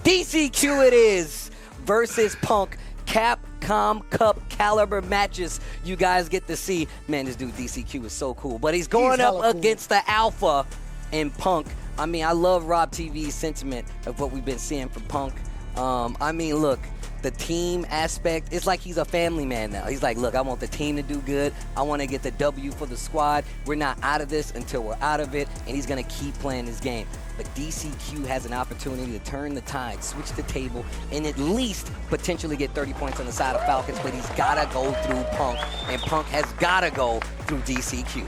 DCQ it is versus Punk. Capcom Cup caliber matches you guys get to see. Man, this dude DCQ is so cool. But he's going up against the Alpha and Punk. I mean, I love Rob TV's sentiment of what we've been seeing from Punk. I mean, look, the team aspect, it's like he's a family man now. He's like, look, I want the team to do good. I want to get the W for the squad. We're not out of this until we're out of it, and he's going to keep playing this game. But DCQ has an opportunity to turn the tide, switch the table, and at least potentially get 30 points on the side of Falcons, but he's got to go through Punk, and Punk has got to go through DCQ.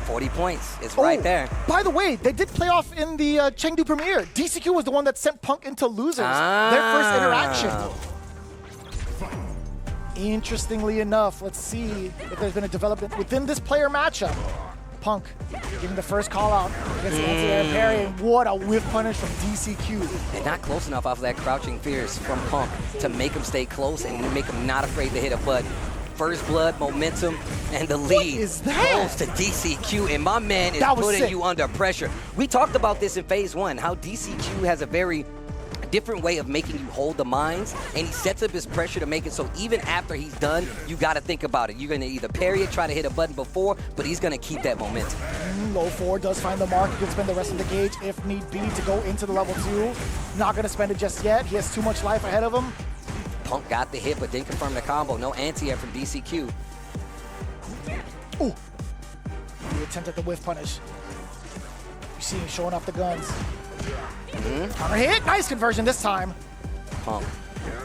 40 points is right there. By the way, they did play off in the Chengdu premiere. DCQ was the one that sent Punk into losers. Their first interaction. Interestingly enough, let's see if there's been a development within this player matchup. Punk giving the first call out against the anti-air parry, and what a whiff punish from DCQ. And not close enough off of that crouching fierce from Punk to make him stay close and make him not afraid to hit a button. First blood, momentum, and the lead goes to DCQ, and my man is putting you under pressure. We talked about this in phase 1, how DCQ has a very different way of making you hold the mines, and he sets up his pressure to make it so even after he's done, you got to think about it. You're going to either parry it, try to hit a button before, but he's going to keep that momentum. Low 4 does find the mark. He can spend the rest of the gauge if need be to go into the level 2. Not going to spend it just yet. He has too much life ahead of him. Punk got the hit, but didn't confirm the combo. No anti-air from DCQ. Ooh. The attempt at the whiff punish. You see him showing off the guns. Counter hit. Nice conversion this time. Punk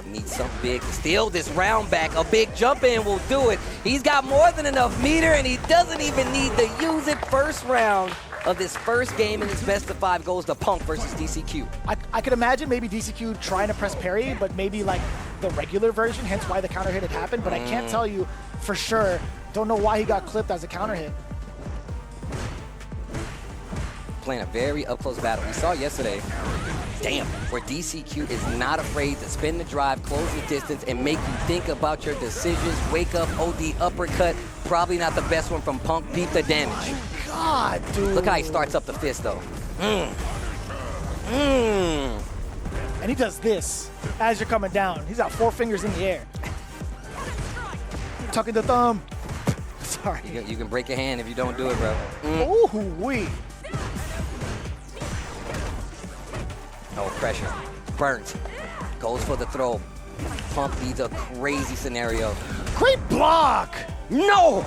needs something big to steal this round back. A big jump in will do it. He's got more than enough meter, and he doesn't even need to use it. First round of this first game in this best of 5 goes to Punk versus DCQ. I could imagine maybe DCQ trying to press parry, but maybe like the regular version, hence why the counter hit had happened, but I can't tell you for sure. Don't know why he got clipped as a counter hit. Playing a very up-close battle. We saw yesterday, where DCQ is not afraid to spin the drive, close the distance, and make you think about your decisions. Wake up, OD uppercut. Probably not the best one from Punk. Beat the damage. God, dude. Look how he starts up the fist, though. And he does this as you're coming down. He's got 4 fingers in the air. Tucking the thumb. Sorry. You can break your hand if you don't do it, bro. Ooh-wee. Oh, pressure. Burnt. Goes for the throw. Punk needs a crazy scenario. Great block! No!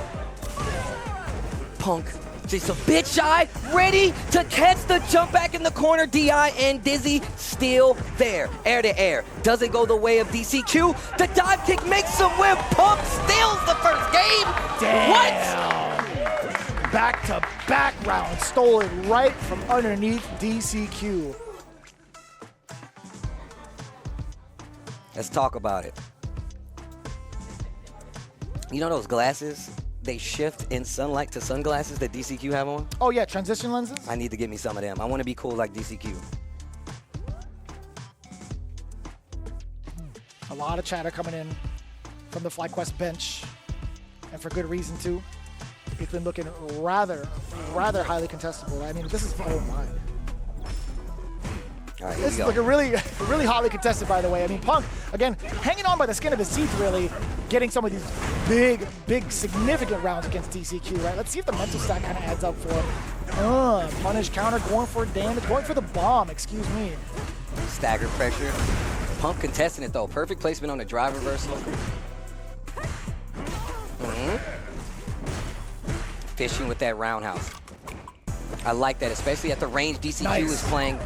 Punk just a bit shy, ready to catch the jump back in the corner. DI and Dizzy still there. Air to air. Doesn't go the way of DCQ. The dive kick makes him win. Punk steals the first game. Damn. What? Back-to-back round. Stole it right from underneath DCQ. Let's talk about it. You know those glasses? They shift in sunlight to sunglasses that DCQ have on? Oh yeah, transition lenses? I need to get me some of them. I want to be cool like DCQ. A lot of chatter coming in from the FlyQuest bench, and for good reason too. It's been looking rather highly contestable. I mean, this is, oh my. All right, this is looking really hotly contested, by the way. I mean, Punk, again, hanging on by the skin of his teeth, really, getting some of these big, significant rounds against DCQ, right? Let's see if the mental stack kind of adds up for him. Punish, counter, going for damage, going for the bomb, excuse me. Stagger pressure. Punk contesting it, though. Perfect placement on the drive reversal. Fishing with that roundhouse. I like that, especially at the range DCQ is playing,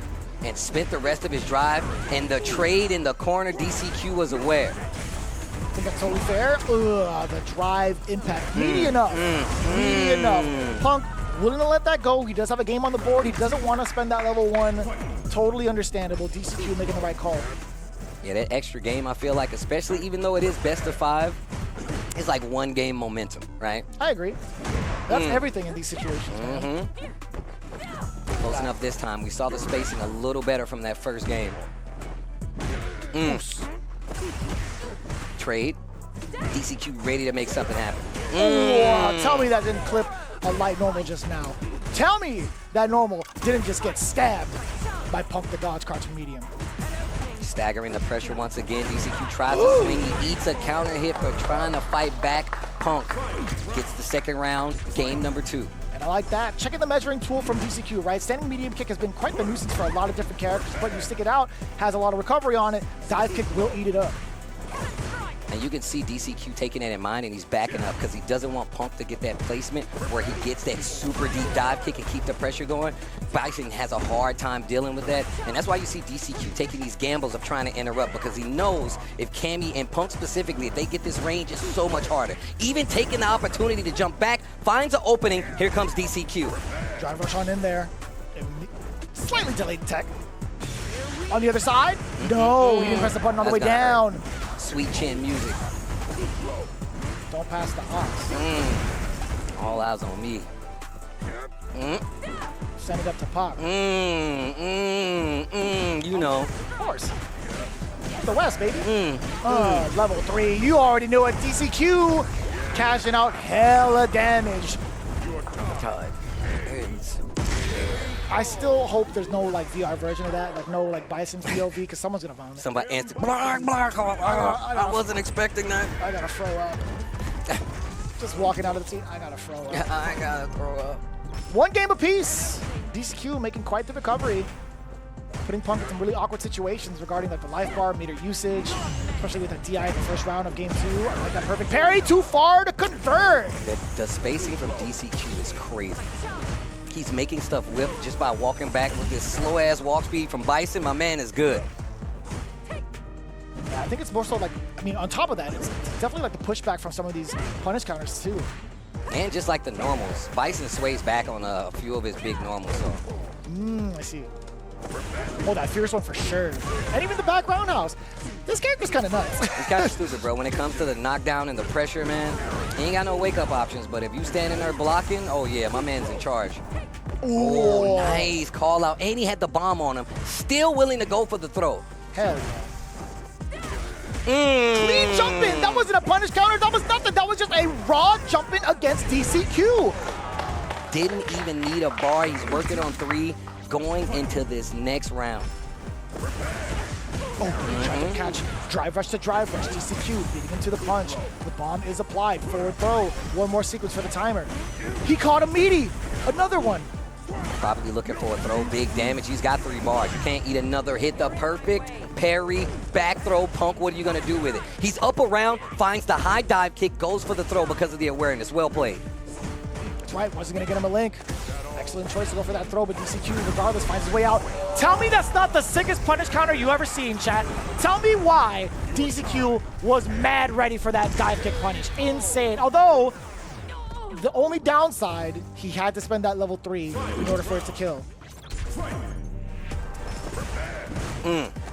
and spent the rest of his drive, and the trade in the corner, DCQ was aware. I think that's totally fair. The drive impact. Meaty enough. Meaty enough. Punk willing to let that go. He does have a game on the board. He doesn't want to spend that level 1. Totally understandable. DCQ making the right call. Yeah, that extra game, I feel like, especially even though it is best of 5, it's like 1 game momentum, right? I agree. That's everything in these situations, man. Close enough this time. We saw the spacing a little better from that first game. Trade. DCQ ready to make something happen. Tell me that didn't clip a light normal just now. Tell me that normal didn't just get stabbed. by Punk the God's crouching medium. Staggering the pressure once again. DCQ tries to swing. He eats a counter hit, but trying to fight back. Punk gets the second round, game number 2. And I like that. Checking the measuring tool from DCQ, right? Standing medium kick has been quite the nuisance for a lot of different characters, but you stick it out, has a lot of recovery on it. Dive kick will eat it up. And you can see DCQ taking that in mind, and he's backing up because he doesn't want Punk to get that placement where he gets that super deep dive kick and keep the pressure going. Bison has a hard time dealing with that, and that's why you see DCQ taking these gambles of trying to interrupt, because he knows if Cammy and Punk specifically, if they get this range, it's so much harder. Even taking the opportunity to jump back, finds an opening. Here comes DCQ. Drive rush on in there. Slightly delayed tech. On the other side? No, he didn't press the button on the way down. Sweet chin music. Don't pass the ox. All eyes on me. Send it up to Pop. You know. Of course. The West, baby. Level 3. You already knew it. DCQ cashing out hella damage. God. I still hope there's no like VR version of that, like no like Bison POV, because someone's gonna vomit. Somebody answered. I wasn't expecting that. I gotta throw up. Just walking out of the scene, I gotta throw up. I gotta throw up. One game apiece. DCQ making quite the recovery, putting Punk in some really awkward situations regarding like the life bar, meter usage, especially with a DI in the first round of game 2. I like that perfect parry. Too far to convert. The spacing from DCQ is crazy. He's making stuff whip just by walking back with this slow-ass walk speed from Bison. My man is good. Yeah, I think it's more so like, I mean, on top of that, it's definitely like the pushback from some of these punish counters too. And just like the normals, Bison sways back on a few of his big normals. So. I see. Oh, that fierce one for sure. And even the back roundhouse. This character's kind of nuts. He's kind of stupid, bro. When it comes to the knockdown and the pressure, man, he ain't got no wake-up options. But if you standing there blocking, oh yeah, my man's in charge. Ooh. Oh, nice call out. And he had the bomb on him. Still willing to go for the throw. Hell yeah. Clean jumping. That wasn't a punish counter. That was nothing. That was just a raw jumping against DCQ. Didn't even need a bar. He's working on 3 going into this next round. Oh, trying to catch. Drive rush to drive rush. DCQ beating into the punch. The bomb is applied. Forward throw. One more sequence for the timer. He caught a meaty. Another one. Probably looking for a throw. Big damage. He's got 3 bars. You can't eat another hit. The perfect parry, back throw. Punk, what are you going to do with it? He's up around, finds the high dive kick, goes for the throw because of the awareness. Well played. That's right. Wasn't going to get him a link. Excellent choice to go for that throw, but DCQ, regardless, finds his way out. Tell me that's not the sickest punish counter you ever seen, chat. Tell me why DCQ was mad ready for that dive kick punish. Insane. Although, the only downside, he had to spend that level 3 in order for it to kill.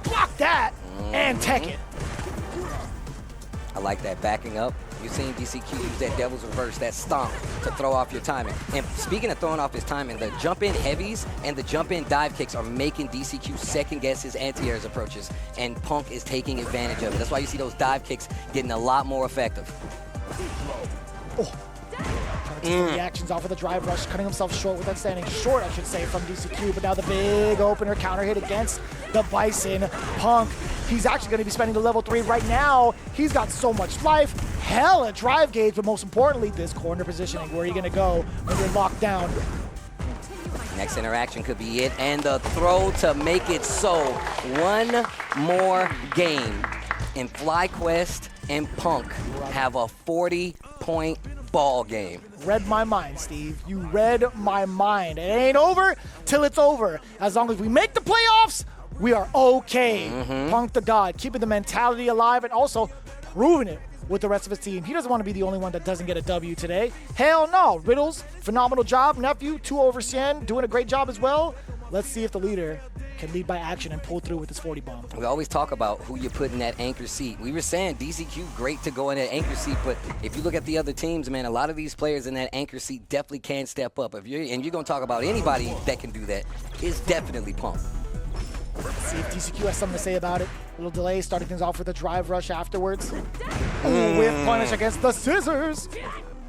Block that and tech it. I like that backing up. You've seen DCQ use that devil's reverse, that stomp, to throw off your timing. And speaking of throwing off his timing, the jump-in heavies and the jump-in dive kicks are making DCQ second-guess his anti-airs approaches, and Punk is taking advantage of it. That's why you see those dive kicks getting a lot more effective. Oh. Trying to take the reactions off of the drive rush, cutting himself short with that standing short, I should say, from DCQ. But now the big opener counter hit against the Bison. Punk, he's actually going to be spending the level 3 right now. He's got so much life. Hella drive gauge, but most importantly, this corner positioning. Where are you going to go when you're locked down? Next interaction could be it, and the throw to make it so. One more game, and FlyQuest and Punk have a 40-point ball game. Read my mind, Steve. You read my mind. It ain't over till it's over. As long as we make the playoffs, we are okay. Punk the God, keeping the mentality alive and also proving it with the rest of his team. He doesn't want to be the only one that doesn't get a W today. Hell no. Riddles, phenomenal job. Nephew, 2 over Cien, doing a great job as well. Let's see if the leader can lead by action and pull through with this 40 bomb. We always talk about who you put in that anchor seat. We were saying DCQ, great to go in that anchor seat, but if you look at the other teams, man, a lot of these players in that anchor seat definitely can step up. And you're going to talk about anybody that can do that, it's definitely Punk. Let's see if DCQ has something to say about it. A little delay, starting things off with a drive rush afterwards. With punish against the scissors.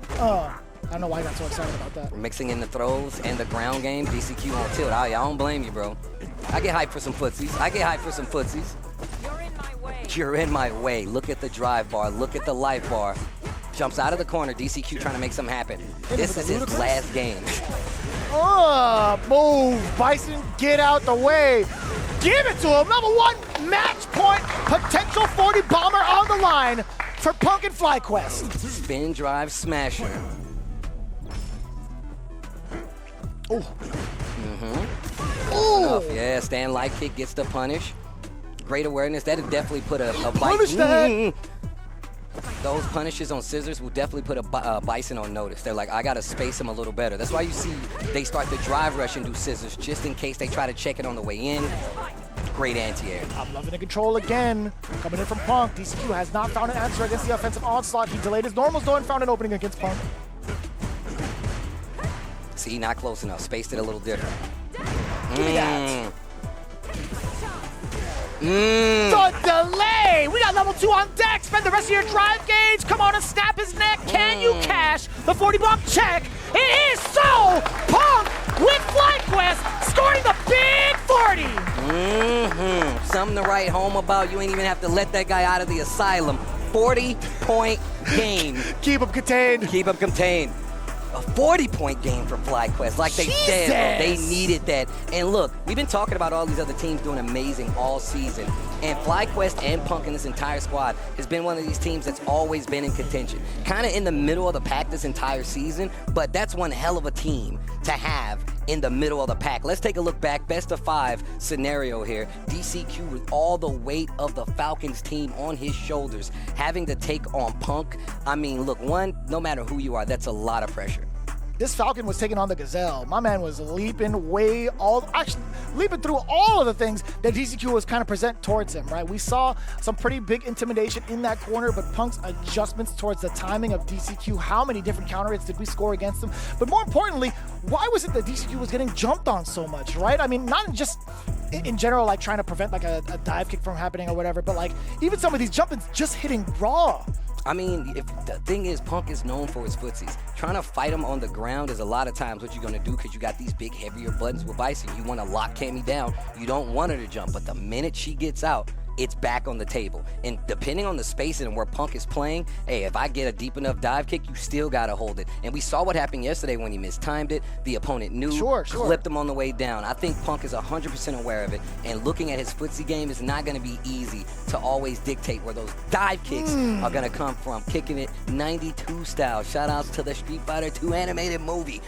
I don't know why I got so excited about that. Mixing in the throws and the ground game, DCQ on tilt. I don't blame you, bro. I get hyped for some footsies. You're in my way. Look at the drive bar. Look at the life bar. Jumps out of the corner. DCQ trying to make something happen. This is his last game. Move. Bison, get out the way. Give it to him. Number 1 match point. Potential 40 bomber on the line for Punk and FlyQuest. Spin drive smasher. Ooh. Enough. Yeah, stand light kick gets the punish. Great awareness. That would definitely put a Punish that. Those punishes on scissors will definitely put a Bison on notice. They're like, I got to space him a little better. That's why you see they start the drive rush and do scissors just in case they try to check it on the way in. Great anti-air. I'm loving the control again. Coming in from Punk. DCQ has not found an answer against the offensive onslaught. He delayed his normals though and found an opening against Punk. See, not close enough. Spaced it a little different. Give me that. The delay! We got level 2 on deck. Spend the rest of your drive gauge. Come on and snap his neck. Can you cash the 40 bomb check? It is so! Punk with FlyQuest scoring the big 40! Something to write home about. You ain't even have to let that guy out of the asylum. 40-point game. Keep him contained. Keep him contained. A 40-point game for FlyQuest. Like they said, bro, they needed that. And look, we've been talking about all these other teams doing amazing all season. And FlyQuest and Punk and this entire squad has been one of these teams that's always been in contention. Kind of in the middle of the pack this entire season, but that's one hell of a team to have in the middle of the pack. Let's take a look back. Best of 5 scenario here. DCQ with all the weight of the Falcons team on his shoulders, having to take on Punk. I mean, look, no matter who you are, that's a lot of pressure. This Falcon was taking on the Gazelle. My man was leaping leaping through all of the things that DCQ was kind of present towards him, right? We saw some pretty big intimidation in that corner, but Punk's adjustments towards the timing of DCQ, how many different counter hits did we score against him? But more importantly, why was it that DCQ was getting jumped on so much, right? I mean, not just in general, like trying to prevent like a dive kick from happening or whatever, but like even some of these jump-ins just hitting raw. I mean, if the thing is, Punk is known for his footsies. Trying to fight him on the ground is a lot of times what you're going to do because you got these big, heavier buttons with Bison. You want to lock Cammy down. You don't want her to jump, but the minute she gets out, it's back on the table. And depending on the spacing and where Punk is playing, hey, if I get a deep enough dive kick, you still got to hold it. And we saw what happened yesterday when he mistimed it. The opponent knew, clipped him on the way down. I think Punk is 100% aware of it. And looking at his footsie game is not going to be easy to always dictate where those dive kicks are going to come from. Kicking it 92 style. Shout outs to the Street Fighter 2 animated movie.